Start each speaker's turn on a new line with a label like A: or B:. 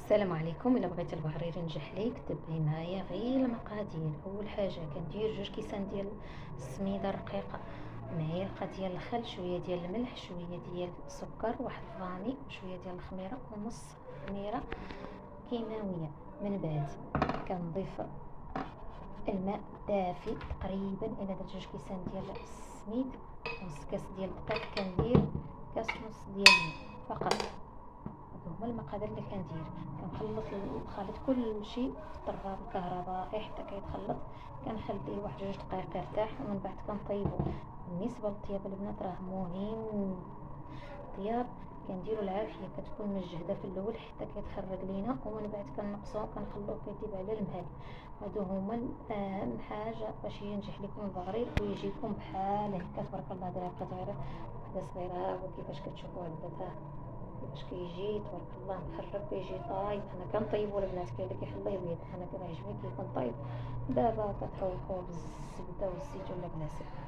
A: السلام عليكم. الا بغيتي البهرير ينجح ليك تبعي معايا غير المقادير. اول حاجه كندير 2 كيسان ديال السميده رقيقه، معلقه ديال الخل، شويه ديال الملح، شويه ديال السكر، واحد الفاني، شويه ديال الخميره، ونص خميره كيماويه. من بعد كنضيف الماء دافي تقريبا. الى درت 2 كيسان ديال السميد نص كاس ديال الدقيق، كندير كاس ونص ديال الماء فقط. هادو هما المقادير اللي كندير. كنخلط الخليط كلشي في الطراب الكهربائي حتى كيتخلط. كنخليه واحد 2 دقائق يرتاح، ومن بعد كنطيبو. بالنسبه للطياب البنات راه مهم. الطياب كنديروا العافيه، كتكون مجهده في الاول حتى كيتخرج لينا، ومن بعد كنقصوه كنخلوه كيطيب على المهل. هادو هما اهم حاجه باش ينجح لكم البغرير ويجيكم بحال هكا تبارك الله. دابا غير وحده صغيره، ها هو كيفاش كتشوفوا البنات، باش كيجي تبارك الله محرك، كيجي طايب. انا كنطيبو البنات، كاين اللي كيحليه بيض، انا كنعجبني كيكون طايب. دابا كتروحوا بالزبده والزيت ولا بلا زبده.